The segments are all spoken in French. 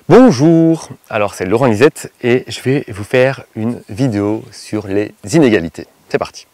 Bonjour, alors c'est Laurent Lisette et je vais vous faire une vidéo sur les inégalités. C'est parti.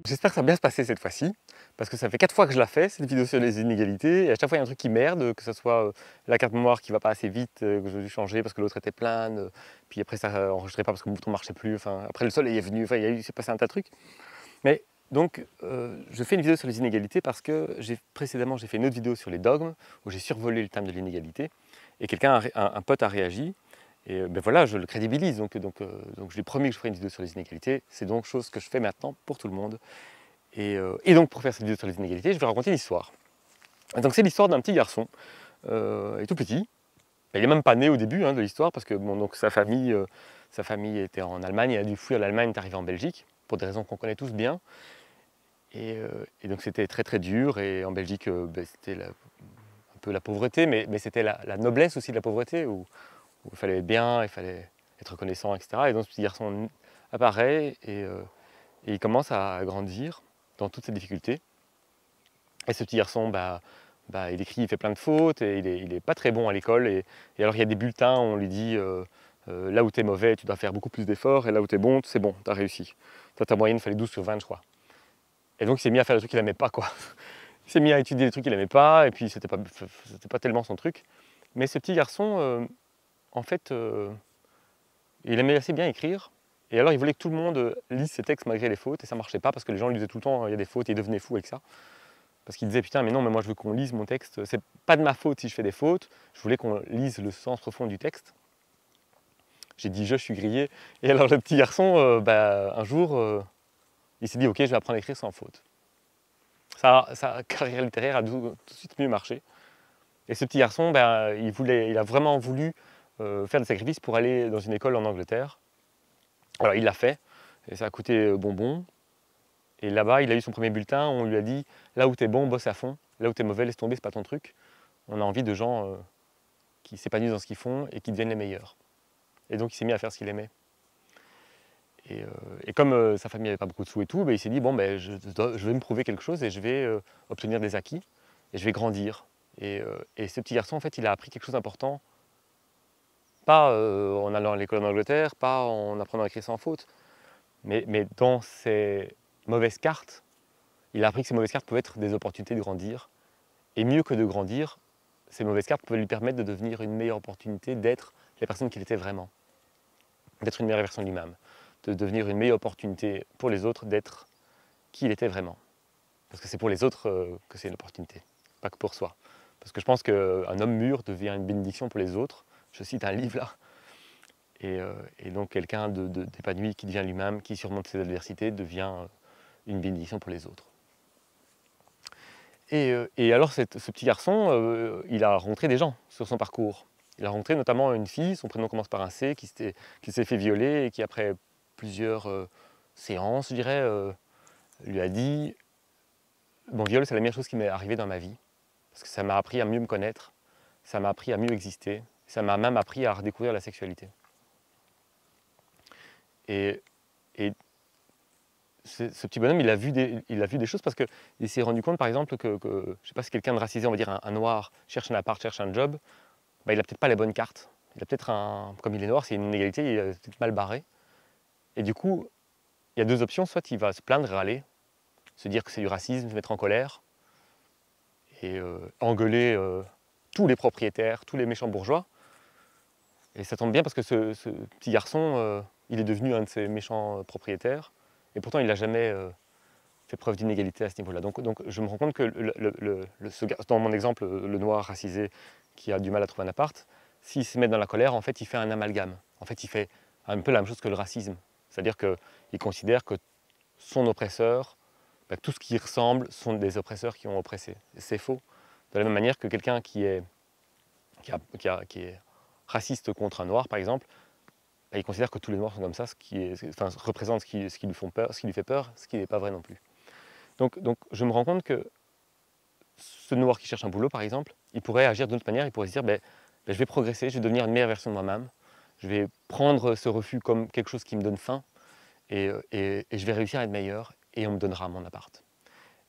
J'espère que ça va bien se passer cette fois-ci, parce que ça fait 4 fois que je la fais, cette vidéo sur les inégalités, et à chaque fois il y a un truc qui merde, que ce soit la carte mémoire qui va pas assez vite, que je dû changer parce que l'autre était pleine, puis après ça enregistrait pas parce que mon bouton marchait plus, enfin après le soleil est venu, enfin il s'est passé un tas de trucs. Mais donc, je fais une vidéo sur les inégalités parce que précédemment j'ai fait une autre vidéo sur les dogmes où j'ai survolé le thème de l'inégalité et un pote a réagi et ben voilà, je le crédibilise donc je lui ai promis que je ferai une vidéo sur les inégalités, c'est donc chose que je fais maintenant pour tout le monde et donc pour faire cette vidéo sur les inégalités, je vais raconter une histoire. Et donc c'est l'histoire d'un petit garçon, il est tout petit, il n'est même pas né au début de l'histoire parce que bon, donc, sa famille était en Allemagne, il a dû fuir l'Allemagne, est arrivé en Belgique pour des raisons qu'on connaît tous bien. Et donc c'était très très dur, et en Belgique c'était un peu la pauvreté, mais c'était la noblesse aussi de la pauvreté, où il fallait être bien, il fallait être reconnaissant, etc. Et donc ce petit garçon apparaît et il commence à grandir dans toutes ces difficultés. Et ce petit garçon, il écrit, il fait plein de fautes, et il est pas très bon à l'école. Et alors il y a des bulletins où on lui dit là où tu es mauvais, tu dois faire beaucoup plus d'efforts, et là où tu es bon, c'est bon, tu as réussi. Toi, ta moyenne, il fallait 12 sur 20, je crois. Et donc il s'est mis à faire des trucs qu'il n'aimait pas, quoi. Il s'est mis à étudier des trucs qu'il n'aimait pas, et puis c'était pas tellement son truc. Mais ce petit garçon, en fait, il aimait assez bien écrire, et alors il voulait que tout le monde lise ses textes malgré les fautes, et ça marchait pas, parce que les gens lui disaient tout le temps, il y a des fautes, et il devenait fou avec ça. Parce qu'il disait, putain, mais non, mais moi je veux qu'on lise mon texte, c'est pas de ma faute si je fais des fautes, je voulais qu'on lise le sens profond du texte. J'ai dit, je suis grillé, et alors le petit garçon, un jour, il s'est dit, ok, je vais apprendre à écrire sans faute. Sa carrière littéraire a tout de suite mieux marché. Et ce petit garçon, il a vraiment voulu faire des sacrifices pour aller dans une école en Angleterre. Alors il l'a fait, et ça a coûté bonbon. Et là-bas, il a eu son premier bulletin, on lui a dit, là où t'es bon, bosse à fond. Là où t'es mauvais, laisse tomber, c'est pas ton truc. On a envie de gens qui s'épanouissent dans ce qu'ils font et qui deviennent les meilleurs. Et donc il s'est mis à faire ce qu'il aimait. Et comme sa famille n'avait pas beaucoup de sous et tout, il s'est dit, bon, je vais me prouver quelque chose, et je vais obtenir des acquis, et je vais grandir. Et ce petit garçon, en fait, il a appris quelque chose d'important, pas en allant à l'école en Angleterre, pas en apprenant à écrire sans faute, mais dans ses mauvaises cartes, il a appris que ces mauvaises cartes pouvaient être des opportunités de grandir. Et mieux que de grandir, ces mauvaises cartes pouvaient lui permettre de devenir une meilleure opportunité d'être la personne qu'il était vraiment, d'être une meilleure version de lui-même, de devenir une meilleure opportunité pour les autres d'être qui il était vraiment. Parce que c'est pour les autres que c'est une opportunité, pas que pour soi. Parce que je pense qu'un homme mûr devient une bénédiction pour les autres. Je cite un livre là. Et donc quelqu'un d'épanoui qui devient lui-même, qui surmonte ses adversités, devient une bénédiction pour les autres. Et alors ce petit garçon, il a rencontré des gens sur son parcours. Il a rencontré notamment une fille, son prénom commence par un C, qui s'est fait violer, et qui après plusieurs séances, je dirais, lui a dit « Mon viol, c'est la meilleure chose qui m'est arrivée dans ma vie, parce que ça m'a appris à mieux me connaître, ça m'a appris à mieux exister, ça m'a même appris à redécouvrir la sexualité. » Et ce petit bonhomme, il a vu des choses, parce qu'il s'est rendu compte, par exemple, que je ne sais pas si quelqu'un de racisé, on va dire un noir, cherche un appart, cherche un job, il n'a peut-être pas les bonnes cartes. Il a peut-être comme il est noir, c'est une inégalité, il est peut-être mal barré. Et du coup, il y a deux options, soit il va se plaindre, râler, se dire que c'est du racisme, se mettre en colère, et engueuler tous les propriétaires, tous les méchants bourgeois. Et ça tombe bien, parce que ce petit garçon, il est devenu un de ces méchants propriétaires, et pourtant il n'a jamais fait preuve d'inégalité à ce niveau-là. Donc je me rends compte que dans mon exemple, le noir racisé qui a du mal à trouver un appart, s'il se met dans la colère, en fait il fait un amalgame. En fait il fait un peu la même chose que le racisme. C'est-à-dire qu'il considère que son oppresseur, tout ce qui ressemble sont des oppresseurs qui ont oppressé. C'est faux. De la même manière que quelqu'un qui est raciste contre un noir, par exemple, il considère que tous les noirs sont comme ça, représente ce qui lui fait peur, ce qui n'est pas vrai non plus. Donc je me rends compte que ce noir qui cherche un boulot, par exemple, il pourrait agir d'une autre manière, il pourrait se dire, je vais progresser, je vais devenir une meilleure version de moi-même, je vais prendre ce refus comme quelque chose qui me donne faim, et je vais réussir à être meilleur, et on me donnera mon appart.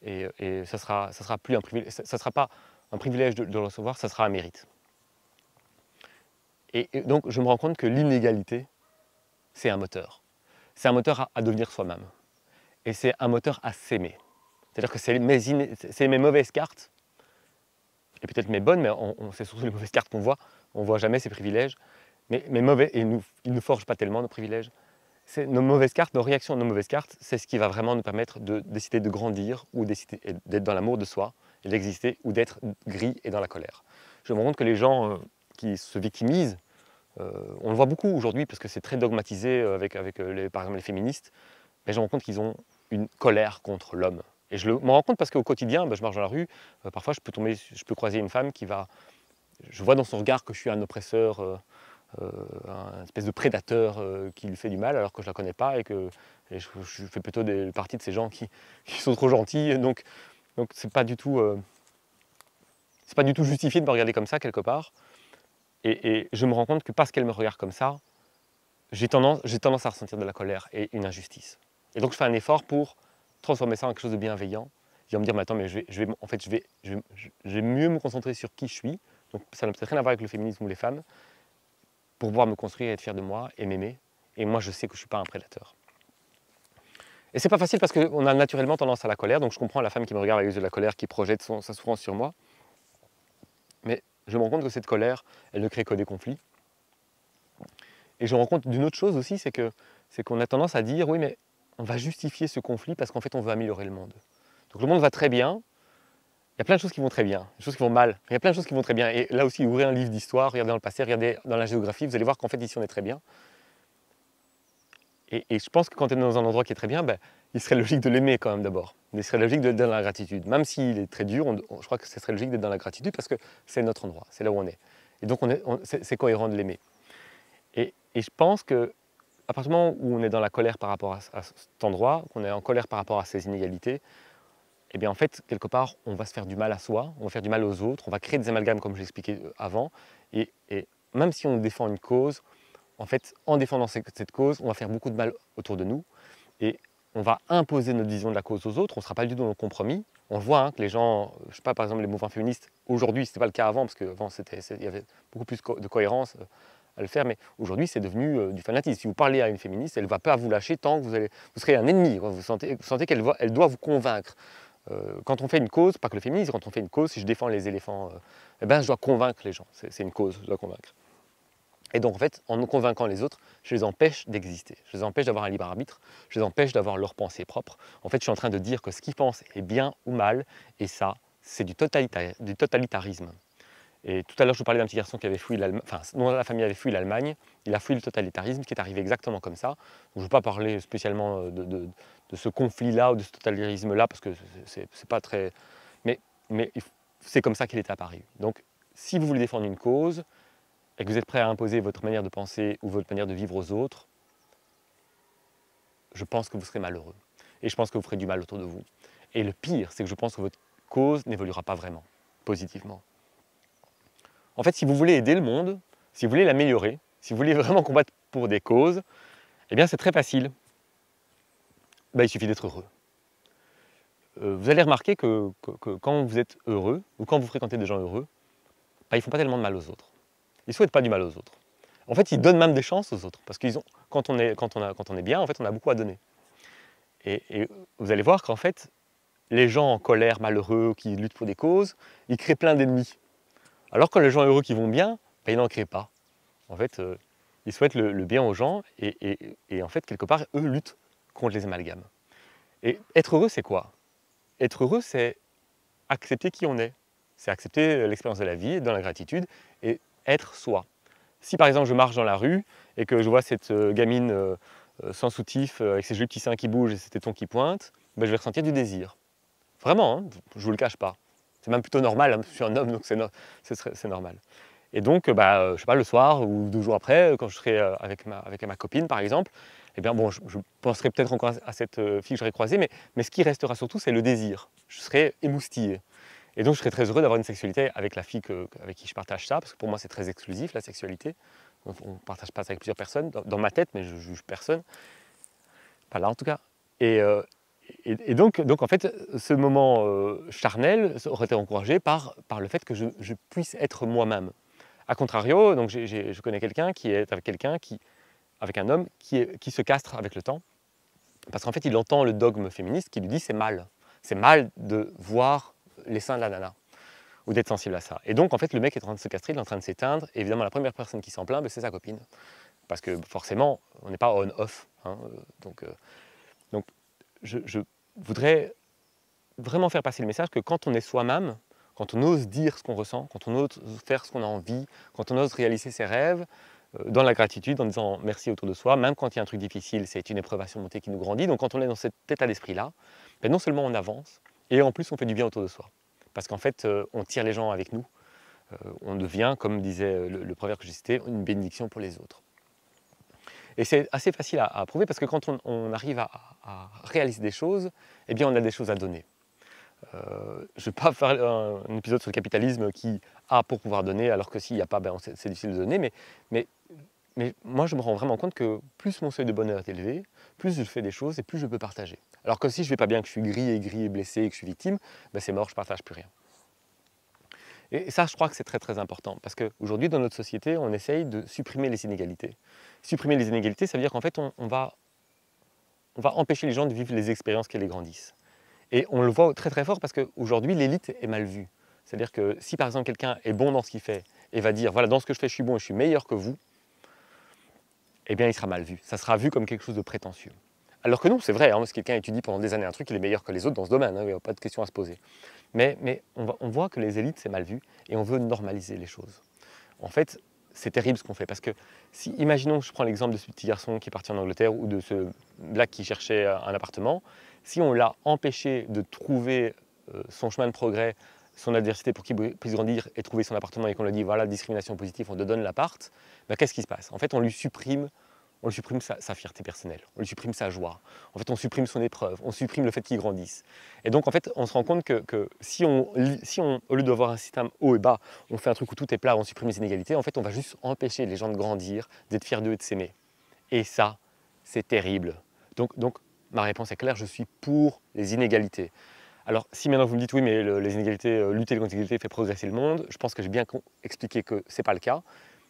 et ça sera plus un privilège, ça sera pas un privilège de le recevoir, ça sera un mérite. Et donc je me rends compte que l'inégalité, c'est un moteur. C'est un moteur à devenir soi-même. Et c'est un moteur à s'aimer. C'est-à-dire que c'est mes mauvaises cartes, et peut-être mes bonnes, mais c'est surtout les mauvaises cartes qu'on voit. On ne voit jamais ces privilèges. Mais mes mauvais, et ils ne forgent pas tellement nos privilèges. Nos mauvaises cartes, nos réactions à nos mauvaises cartes, c'est ce qui va vraiment nous permettre de décider de grandir ou d'être dans l'amour de soi et d'exister, ou d'être gris et dans la colère. Je me rends compte que les gens qui se victimisent, on le voit beaucoup aujourd'hui parce que c'est très dogmatisé avec par exemple les féministes, mais je me rends compte qu'ils ont une colère contre l'homme. Et je me rends compte parce qu'au quotidien, je marche dans la rue, parfois je peux croiser une femme je vois dans son regard que je suis un oppresseur, un espèce de prédateur qui lui fait du mal alors que je ne la connais pas, et je fais plutôt partie de ces gens qui sont trop gentils. Donc c'est pas du tout justifié de me regarder comme ça quelque part. Et je me rends compte que parce qu'elle me regarde comme ça, j'ai tendance à ressentir de la colère et une injustice. Et donc je fais un effort pour transformer ça en quelque chose de bienveillant. Et me dire, mais attends, mais je vais mieux me concentrer sur qui je suis. Donc ça n'a peut-être rien à voir avec le féminisme ou les femmes, pour pouvoir me construire et être fier de moi et m'aimer. Et moi, je sais que je ne suis pas un prédateur. Et c'est pas facile parce qu'on a naturellement tendance à la colère. Donc je comprends la femme qui me regarde avec de la colère, qui projette sa souffrance sur moi. Mais je me rends compte que cette colère, elle ne crée que des conflits. Et je me rends compte d'une autre chose aussi, c'est qu'on a tendance à dire, oui, mais on va justifier ce conflit parce qu'en fait, on veut améliorer le monde. Donc le monde va très bien. Il y a plein de choses qui vont très bien, des choses qui vont mal. Il y a plein de choses qui vont très bien. Et là aussi, ouvrez un livre d'histoire, regardez dans le passé, regardez dans la géographie, vous allez voir qu'en fait, ici, on est très bien. Et je pense que quand on est dans un endroit qui est très bien, il serait logique de l'aimer quand même d'abord. Il serait logique d'être dans la gratitude. Même s'il est très dur, je crois que ce serait logique d'être dans la gratitude parce que c'est notre endroit, c'est là où on est. Et donc, c'est cohérent de l'aimer. Et je pense que à partir du moment où on est dans la colère par rapport à cet endroit, qu'on est en colère par rapport à ces inégalités, eh bien en fait, quelque part, on va se faire du mal à soi, on va faire du mal aux autres, on va créer des amalgames comme je l'expliquais avant. Et même si on défend une cause, en fait, en défendant cette cause, on va faire beaucoup de mal autour de nous. Et on va imposer notre vision de la cause aux autres, on ne sera pas du tout dans le compromis. On le voit, que les gens, je ne sais pas, par exemple les mouvements féministes, aujourd'hui, ce n'était pas le cas avant, parce qu'avant, il y avait beaucoup plus de cohérence à le faire, mais aujourd'hui, c'est devenu du fanatisme. Si vous parlez à une féministe, elle ne va pas vous lâcher tant que vous serez un ennemi. Vous sentez qu'elle doit vous convaincre. Quand on fait une cause, pas que le féminisme, quand on fait une cause, si je défends les éléphants, je dois convaincre les gens. C'est une cause, je dois convaincre. Et donc en fait, en convainquant les autres, je les empêche d'exister. Je les empêche d'avoir un libre arbitre, je les empêche d'avoir leur pensée propre. En fait, je suis en train de dire que ce qu'ils pensent est bien ou mal, et ça, c'est du totalitarisme. Et tout à l'heure, je vous parlais d'un petit garçon qui avait fui l'Allemagne, dont la famille avait fui l'Allemagne. Il a fui le totalitarisme, qui est arrivé exactement comme ça. Donc, je ne veux pas parler spécialement de ce conflit-là ou de ce totalitarisme-là, parce que c'est pas très... Mais c'est comme ça qu'il est apparu. Donc, si vous voulez défendre une cause, et que vous êtes prêt à imposer votre manière de penser ou votre manière de vivre aux autres, je pense que vous serez malheureux. Et je pense que vous ferez du mal autour de vous. Et le pire, c'est que je pense que votre cause n'évoluera pas vraiment, positivement. En fait, si vous voulez aider le monde, si vous voulez l'améliorer, si vous voulez vraiment combattre pour des causes, eh bien c'est très facile. Il suffit d'être heureux. Vous allez remarquer que quand vous êtes heureux, ou quand vous fréquentez des gens heureux, ils ne font pas tellement de mal aux autres. Ils ne souhaitent pas du mal aux autres. En fait, ils donnent même des chances aux autres, parce quand on est bien, en fait, on a beaucoup à donner. Et vous allez voir qu'en fait, les gens en colère, malheureux, qui luttent pour des causes, ils créent plein d'ennemis. Alors que les gens heureux qui vont bien, ils n'en créent pas. En fait, ils souhaitent le bien aux gens, et en fait, quelque part, eux luttent contre les amalgames. Et être heureux, c'est quoi? Être heureux, c'est accepter qui on est. C'est accepter l'expérience de la vie, dans la gratitude, et être soi. Si par exemple je marche dans la rue et que je vois cette gamine sans soutif, avec ses jolis petits seins qui bougent et ses tétons qui pointent, je vais ressentir du désir. Vraiment, je ne vous le cache pas. C'est même plutôt normal, je suis un homme donc c'est normal. Et donc, je sais pas, le soir ou 2 jours après, quand je serai avec ma copine par exemple, eh bien bon, je penserai peut-être encore à cette fille que j'aurais croisée, mais ce qui restera surtout, c'est le désir. Je serai émoustillé. Et donc je serais très heureux d'avoir une sexualité avec la fille avec qui je partage ça, parce que pour moi c'est très exclusif la sexualité. On ne partage pas ça avec plusieurs personnes, dans ma tête, mais je ne juge personne. Pas là en tout cas. Et Et donc, en fait, ce moment charnel aurait été encouragé par le fait que je puisse être moi-même. A contrario, donc je connais quelqu'un qui est avec un homme qui se castre avec le temps, parce qu'en fait, il entend le dogme féministe qui lui dit c'est mal. C'est mal de voir les seins de la nana, ou d'être sensible à ça. Et donc, en fait, le mec est en train de se castrer, il est en train de s'éteindre, et évidemment, la première personne qui s'en plaint, ben, c'est sa copine. Parce que forcément, on n'est pas on-off. Hein, donc, je voudrais vraiment faire passer le message que quand on est soi-même, quand on ose dire ce qu'on ressent, quand on ose faire ce qu'on a envie, quand on ose réaliser ses rêves, dans la gratitude, en disant merci autour de soi, même quand il y a un truc difficile, c'est une épreuve à surmonter qui nous grandit. Donc quand on est dans cet état d'esprit-là, ben non seulement on avance, et en plus on fait du bien autour de soi. Parce qu'en fait, on tire les gens avec nous. On devient, comme disait le proverbe que j'ai cité, une bénédiction pour les autres. Et c'est assez facile à prouver parce que quand on arrive à réaliser des choses, eh bien on a des choses à donner. Je ne vais pas faire un épisode sur le capitalisme qui a pour pouvoir donner, alors que s'il n'y a pas, ben c'est difficile de donner. Mais moi, je me rends vraiment compte que plus mon seuil de bonheur est élevé, plus je fais des choses et plus je peux partager. Alors que si je ne vais pas bien, que je suis gris et blessé et que je suis victime, ben c'est mort, je ne partage plus rien. Et ça, je crois que c'est très très important, parce qu'aujourd'hui, dans notre société, on essaye de supprimer les inégalités. Supprimer les inégalités, ça veut dire qu'en fait, on va empêcher les gens de vivre les expériences qui les grandissent. Et on le voit très très fort parce qu'aujourd'hui, l'élite est mal vue. C'est-à-dire que si par exemple quelqu'un est bon dans ce qu'il fait et va dire voilà, dans ce que je fais, je suis bon et je suis meilleur que vous, eh bien il sera mal vu. Ça sera vu comme quelque chose de prétentieux. Alors que non, c'est vrai, hein, si quelqu'un étudie pendant des années un truc, il est meilleur que les autres dans ce domaine, hein, il n'y a pas de question à se poser. Mais on voit que les élites, c'est mal vu et on veut normaliser les choses. En fait, c'est terrible ce qu'on fait parce que si, imaginons que je prends l'exemple de ce petit garçon qui est parti en Angleterre ou de ce black qui cherchait un appartement, si on l'a empêché de trouver son chemin de progrès, son adversité pour qu'il puisse grandir et trouver son appartement et qu'on lui dit voilà, discrimination positive, on te donne l'appart, ben, qu'est-ce qui se passe? En fait, on lui supprime sa fierté personnelle, on lui supprime sa joie, en fait on supprime son épreuve, on supprime le fait qu'il grandisse. Et donc en fait on se rend compte que si on, au lieu d'avoir un système haut et bas, on fait un truc où tout est plat, on supprime les inégalités, en fait on va juste empêcher les gens de grandir, d'être fiers d'eux et de s'aimer. Et ça, c'est terrible. Donc ma réponse est claire, je suis pour les inégalités. Alors si maintenant vous me dites oui mais les inégalités, lutter contre les inégalités fait progresser le monde, je pense que j'ai bien expliqué que ce n'est pas le cas,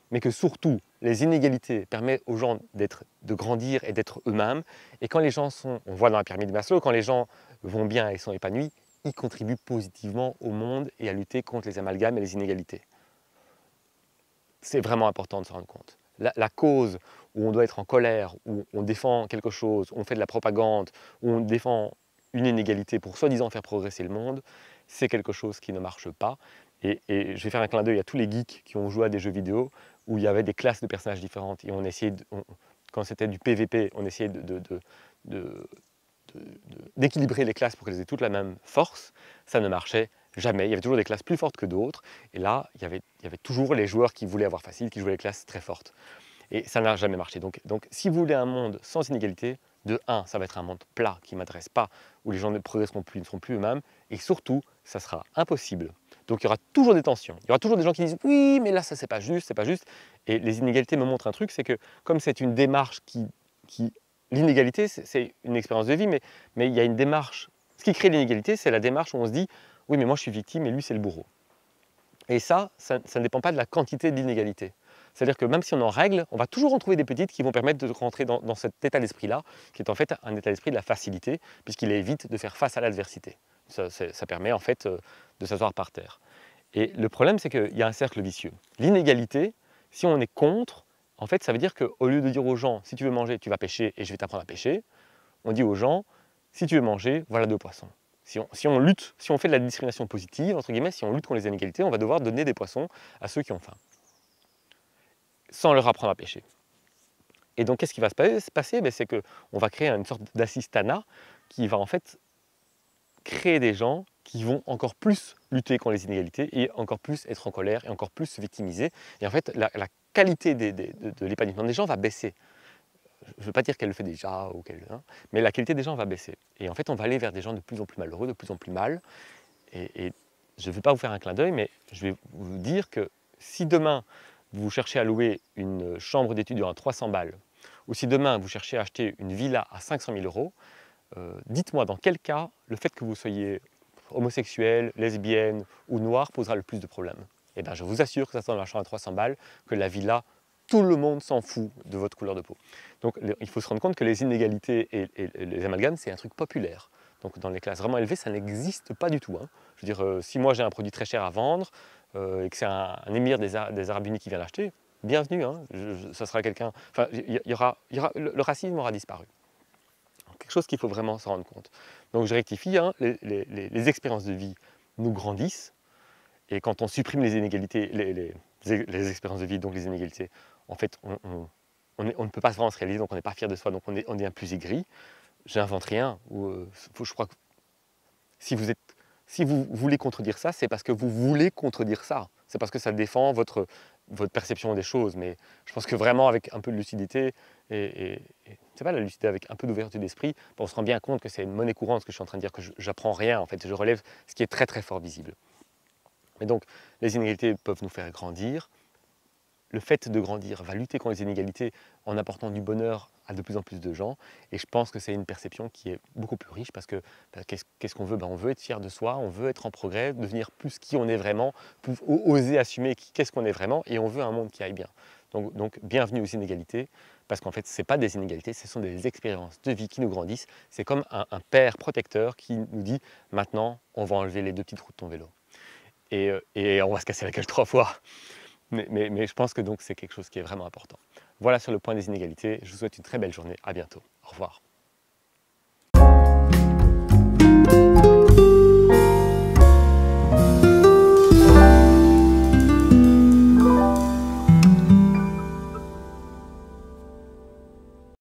mais que surtout les inégalités permettent aux gens de grandir et d'être eux-mêmes. Et quand les gens sont, on voit dans la pyramide de Maslow, quand les gens vont bien et sont épanouis, ils contribuent positivement au monde et à lutter contre les amalgames et les inégalités. C'est vraiment important de se rendre compte. La cause où on doit être en colère, où on défend quelque chose, où on fait de la propagande, où on défend une inégalité pour soi-disant faire progresser le monde, c'est quelque chose qui ne marche pas. Et je vais faire un clin d'œil à tous les geeks qui ont joué à des jeux vidéo où il y avait des classes de personnages différentes et on essayait, quand c'était du PVP, on essayait d'équilibrer les classes pour qu'elles aient toutes la même force. Ça ne marchait jamais. Il y avait toujours des classes plus fortes que d'autres. Et là, il y avait toujours les joueurs qui voulaient avoir facile, qui jouaient les classes très fortes. Et ça n'a jamais marché. Donc, si vous voulez un monde sans inégalité, de 1, ça va être un monde plat qui ne m'adresse pas, où les gens ne progresseront plus, ne seront plus eux-mêmes. Et surtout, ça sera impossible. Donc il y aura toujours des tensions. Il y aura toujours des gens qui disent oui, mais là, ça, c'est pas juste, c'est pas juste. Et les inégalités me montrent un truc, c'est que comme c'est une démarche l'inégalité, c'est une expérience de vie, mais il y a une démarche. Ce qui crée l'inégalité, c'est la démarche où on se dit oui, mais moi, je suis victime et lui, c'est le bourreau. Et ça ne dépend pas de la quantité de l'inégalité. C'est-à-dire que même si on en règle, on va toujours en trouver des petites qui vont permettre de rentrer dans cet état d'esprit-là, qui est en fait un état d'esprit de la facilité, puisqu'il évite de faire face à l'adversité. Ça permet en fait de s'asseoir par terre. Et le problème, c'est qu'il y a un cercle vicieux. L'inégalité, si on est contre, en fait, ça veut dire qu'au lieu de dire aux gens, si tu veux manger, tu vas pêcher et je vais t'apprendre à pêcher, on dit aux gens, si tu veux manger, voilà 2 poissons. Si on lutte, si on fait de la discrimination positive, entre guillemets, si on lutte contre les inégalités, on va devoir donner des poissons à ceux qui ont faim, sans leur apprendre à pêcher. Et donc, qu'est-ce qui va se passer? C'est qu'on va créer une sorte d'assistanat qui va en fait créer des gens qui vont encore plus lutter contre les inégalités et encore plus être en colère et encore plus se victimiser. Et en fait, la qualité de l'épanouissement des gens va baisser. Je ne veux pas dire qu'elle le fait déjà, mais la qualité des gens va baisser. Et en fait, on va aller vers des gens de plus en plus malheureux, de plus en plus mal. Et je ne veux pas vous faire un clin d'œil, mais je vais vous dire que si demain, vous cherchez à louer une chambre d'étudiant à 300 balles, ou si demain, vous cherchez à acheter une villa à 500 000 euros, dites-moi dans quel cas le fait que vous soyez homosexuel, lesbienne ou noir posera le plus de problèmes. Eh bien, je vous assure que ça sent dans la chambre à 300 balles, que la villa, tout le monde s'en fout de votre couleur de peau. Donc, il faut se rendre compte que les inégalités et les amalgames, c'est un truc populaire. Donc, dans les classes vraiment élevées, ça n'existe pas du tout, hein. Je veux dire, si moi j'ai un produit très cher à vendre et que c'est un émir des Arabes Unis qui vient l'acheter, bienvenue, hein, ça sera quelqu'un. Enfin, le racisme aura disparu. Quelque chose qu'il faut vraiment se rendre compte. Donc je rectifie, hein, les expériences de vie nous grandissent, et quand on supprime les inégalités, les expériences de vie, donc les inégalités, en fait, on ne peut pas vraiment se réaliser, donc on n'est pas fier de soi, donc on devient plus aigri. J'invente rien. Je crois que si vous voulez contredire ça, c'est parce que vous voulez contredire ça. C'est parce que ça défend votre perception des choses. Mais je pense que vraiment, avec un peu de lucidité, c'est pas la lucidité, avec un peu d'ouverture d'esprit, on se rend bien compte que c'est une monnaie courante, ce que je suis en train de dire, que j'apprends rien, en fait. Je relève ce qui est très très fort visible. Et donc, les inégalités peuvent nous faire grandir. Le fait de grandir va lutter contre les inégalités en apportant du bonheur à de plus en plus de gens. Et je pense que c'est une perception qui est beaucoup plus riche parce que qu'est-ce qu'on veut? On veut être fier de soi, on veut être en progrès, devenir plus qui on est vraiment, oser assumer qu'est-ce qu'on est vraiment, et on veut un monde qui aille bien. Donc bienvenue aux inégalités, parce qu'en fait, ce n'est pas des inégalités, ce sont des expériences de vie qui nous grandissent. C'est comme un père protecteur qui nous dit « maintenant, on va enlever les 2 petites roues de ton vélo. Et on va se casser la gueule 3 fois. » Mais je pense que donc c'est quelque chose qui est vraiment important. Voilà sur le point des inégalités. Je vous souhaite une très belle journée. À bientôt. Au revoir.